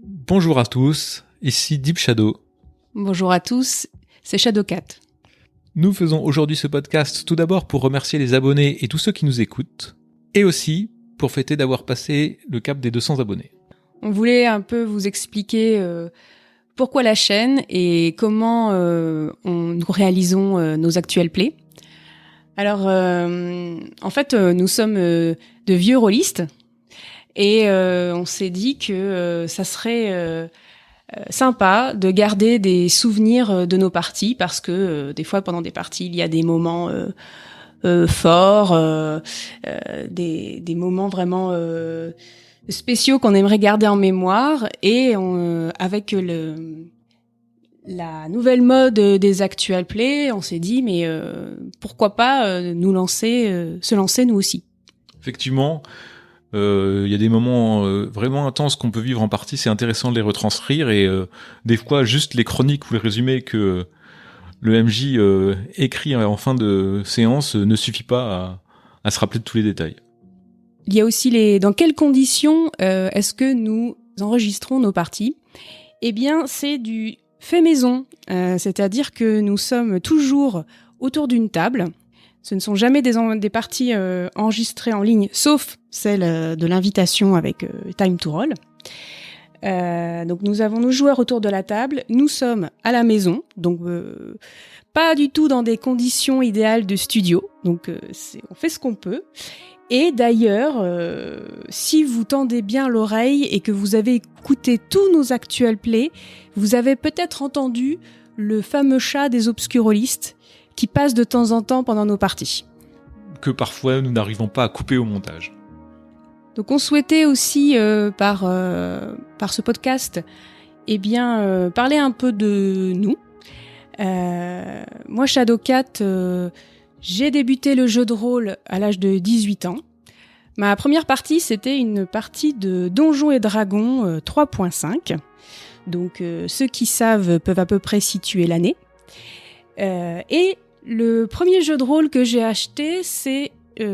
Bonjour à tous, ici Deep Shadow. Bonjour à tous, c'est Shadowcat. Nous faisons aujourd'hui ce podcast tout d'abord pour remercier les abonnés et tous ceux qui nous écoutent, et aussi pour fêter d'avoir passé le cap des 200 abonnés. On voulait un peu vous expliquer pourquoi la chaîne et comment nous réalisons nos actuels plays. Alors, en fait, nous sommes de vieux rôlistes et on s'est dit que ça serait sympa de garder des souvenirs de nos parties parce que des fois, pendant des parties, il y a des moments forts, des moments vraiment spéciaux qu'on aimerait garder en mémoire et avec la nouvelle mode des actual plays, on s'est dit mais pourquoi pas se lancer nous aussi. Effectivement, il y a des moments vraiment intenses qu'on peut vivre en partie, c'est intéressant de les retranscrire et des fois juste les chroniques ou les résumés que le MJ écrit en fin de séance ne suffit pas à se rappeler de tous les détails. Il y a aussi dans quelles conditions est-ce que nous enregistrons nos parties ? Eh bien, c'est du fait maison, c'est-à-dire que nous sommes toujours autour d'une table. Ce ne sont jamais des parties enregistrées en ligne, sauf celle de l'invitation avec Time to Roll. Donc nous avons nos joueurs autour de la table, nous sommes à la maison, donc pas du tout dans des conditions idéales de studio, donc on fait ce qu'on peut. Et d'ailleurs, si vous tendez bien l'oreille et que vous avez écouté tous nos actuels plays, vous avez peut-être entendu le fameux chat des obscurolistes qui passe de temps en temps pendant nos parties. Que parfois nous n'arrivons pas à couper au montage. Donc on souhaitait aussi, par ce podcast, parler un peu de nous. Moi, Shadowcat, j'ai débuté le jeu de rôle à l'âge de 18 ans. Ma première partie, c'était une partie de Donjons et Dragons 3.5. Donc, ceux qui savent peuvent à peu près situer l'année. Et le premier jeu de rôle que j'ai acheté, c'est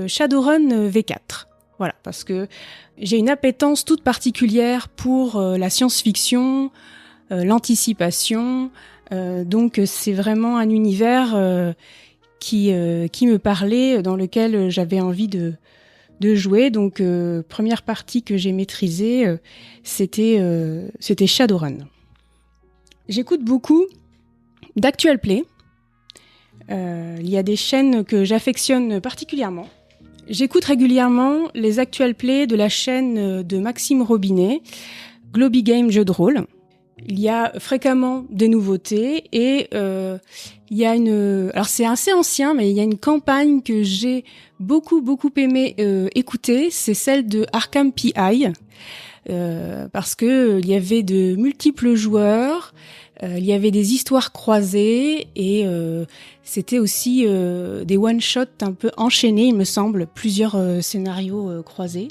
Shadowrun V4. Voilà, parce que j'ai une appétence toute particulière pour la science-fiction, l'anticipation. Donc, c'est vraiment un univers qui me parlait, dans lequel j'avais envie de jouer. Donc, première partie que j'ai maîtrisée, c'était Shadowrun. J'écoute beaucoup d'actual play. Il y a des chaînes que j'affectionne particulièrement. J'écoute régulièrement les actual play de la chaîne de Maxime Robinet, Globby Game Jeux de rôle. Il y a fréquemment des nouveautés et il y a alors c'est assez ancien, mais il y a une campagne que j'ai beaucoup aimé écouter, c'est celle de Arkham PI, parce que il y avait de multiples joueurs, il y avait des histoires croisées et c'était aussi des one-shots un peu enchaînés, il me semble, plusieurs scénarios croisés.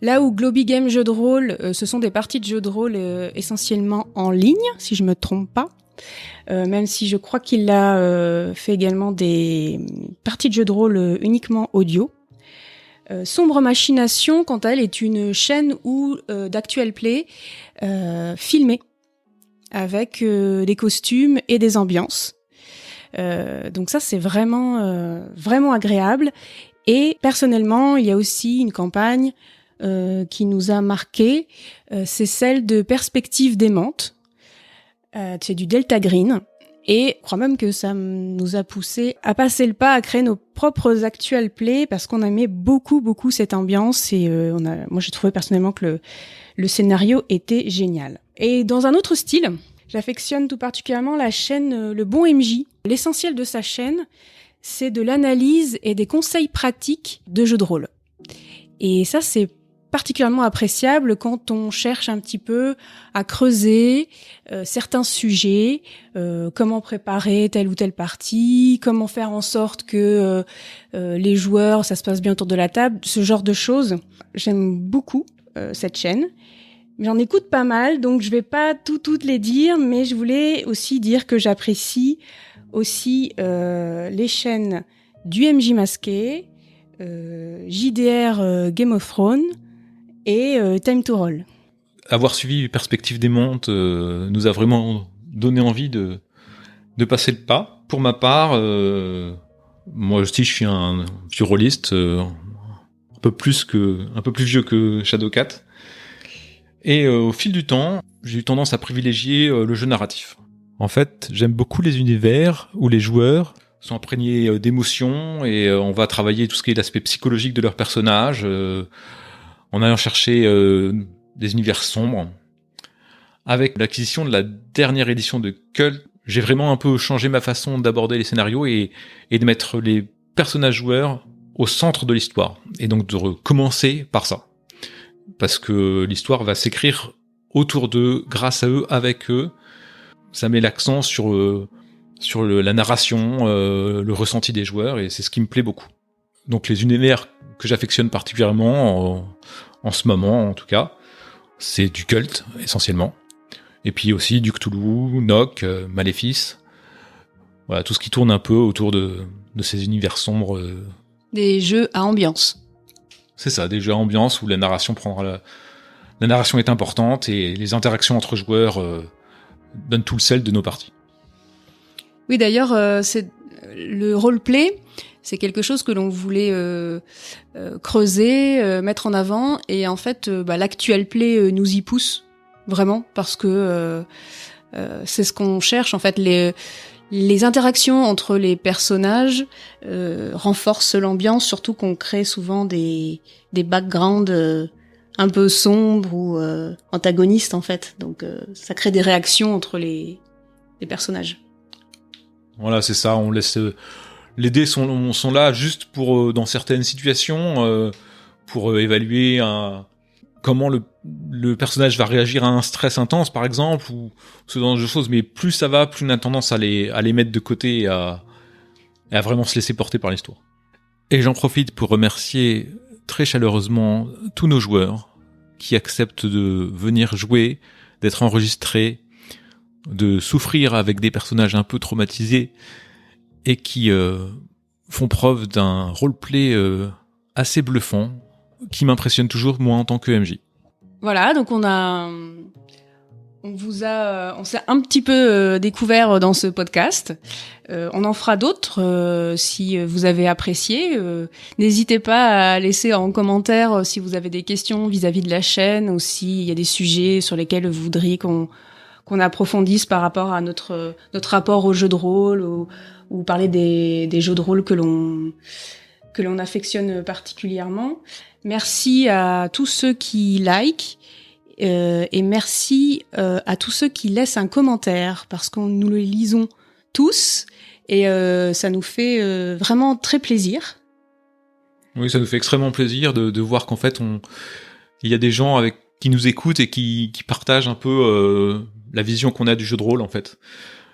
Là où Globby Game Jeux de rôle, ce sont des parties de jeux de rôle essentiellement en ligne, si je me trompe pas. Même si je crois qu'il a fait également des parties de jeux de rôle uniquement audio. Sombre Machination, quant à elle, est une chaîne d'actual play filmée avec des costumes et des ambiances. Donc ça, c'est vraiment agréable. Et personnellement, il y a aussi une campagne qui nous a marqué, c'est celle de Perspectives démentes. C'est du Delta Green. Et je crois même que ça nous a poussé à passer le pas, à créer nos propres actual plays, parce qu'on aimait beaucoup cette ambiance. Et moi, j'ai trouvé personnellement que le scénario était génial. Et dans un autre style, j'affectionne tout particulièrement la chaîne Le Bon MJ. L'essentiel de sa chaîne, c'est de l'analyse et des conseils pratiques de jeux de rôle. Et ça, c'est particulièrement appréciable quand on cherche un petit peu à creuser certains sujets, comment préparer telle ou telle partie, comment faire en sorte que les joueurs, ça se passe bien autour de la table, ce genre de choses. J'aime beaucoup cette chaîne. J'en écoute pas mal, donc je vais pas toutes les dire, mais je voulais aussi dire que j'apprécie aussi les chaînes du MJ Masqué, JDR Game of Thrones, et Time to Roll. avoir suivi Perspective des Mondes nous a vraiment donné envie de passer le pas. Pour ma part, moi aussi je suis un vieux rôliste, un peu plus vieux que Shadowcat. Et au fil du temps, j'ai eu tendance à privilégier le jeu narratif. En fait, j'aime beaucoup les univers où les joueurs sont imprégnés d'émotions et on va travailler tout ce qui est l'aspect psychologique de leurs personnages en allant chercher des univers sombres. Avec l'acquisition de la dernière édition de Cult, j'ai vraiment un peu changé ma façon d'aborder les scénarios et de mettre les personnages joueurs au centre de l'histoire. Et donc de recommencer par ça. Parce que l'histoire va s'écrire autour d'eux, grâce à eux, avec eux. Ça met l'accent sur la narration, le ressenti des joueurs, et c'est ce qui me plaît beaucoup. Donc les univers que j'affectionne particulièrement, en ce moment en tout cas, c'est du Cult, essentiellement. Et puis aussi du Cthulhu, Nock, Maléfice. Voilà, tout ce qui tourne un peu autour de ces univers sombres. Des jeux à ambiance. C'est ça, des jeux à ambiance où la narration la narration est importante et les interactions entre joueurs donnent tout le sel de nos parties. Oui, d'ailleurs, c'est le roleplay, c'est quelque chose que l'on voulait creuser, mettre en avant, et en fait, l'actual play nous y pousse vraiment parce que c'est ce qu'on cherche. En fait, les interactions entre les personnages renforcent l'ambiance, surtout qu'on crée souvent des backgrounds un peu sombres ou antagonistes en fait. Donc ça crée des réactions entre les personnages. Voilà, c'est ça. On laisse les dés sont là juste pour dans certaines situations pour évaluer comment le personnage va réagir à un stress intense, par exemple, ou ce genre de choses. Mais plus ça va, plus on a tendance à les mettre de côté et à vraiment se laisser porter par l'histoire. Et j'en profite pour remercier très chaleureusement tous nos joueurs qui acceptent de venir jouer, d'être enregistrés, de souffrir avec des personnages un peu traumatisés et qui font preuve d'un roleplay assez bluffant qui m'impressionne toujours, moi, en tant que MJ. Voilà, donc on s'est un petit peu découvert dans ce podcast. On en fera d'autres si vous avez apprécié. N'hésitez pas à laisser en commentaire si vous avez des questions vis-à-vis de la chaîne ou s'il y a des sujets sur lesquels vous voudriez qu'on approfondisse par rapport à notre rapport au jeu de rôle ou parler des jeux de rôle que l'on affectionne particulièrement. Merci à tous ceux qui like et merci à tous ceux qui laissent un commentaire parce que nous les lisons tous et ça nous fait vraiment très plaisir. Oui, ça nous fait extrêmement plaisir de voir qu'en fait il y a des gens qui nous écoutent et qui partagent un peu la vision qu'on a du jeu de rôle en fait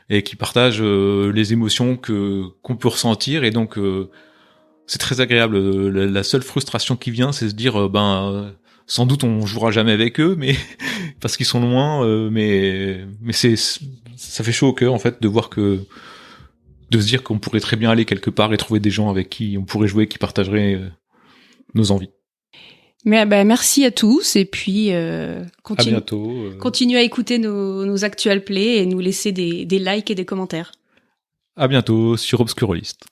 et qui partagent les émotions qu'on peut ressentir et donc c'est très agréable. La seule frustration qui vient, c'est se dire sans doute on jouera jamais avec eux, mais parce qu'ils sont loin. Mais ça fait chaud au cœur en fait de voir de se dire qu'on pourrait très bien aller quelque part et trouver des gens avec qui on pourrait jouer, qui partageraient nos envies. Mais merci à tous et puis à bientôt. Continuez à écouter nos actual plays et nous laisser des likes et des commentaires. À bientôt sur Obscurolist.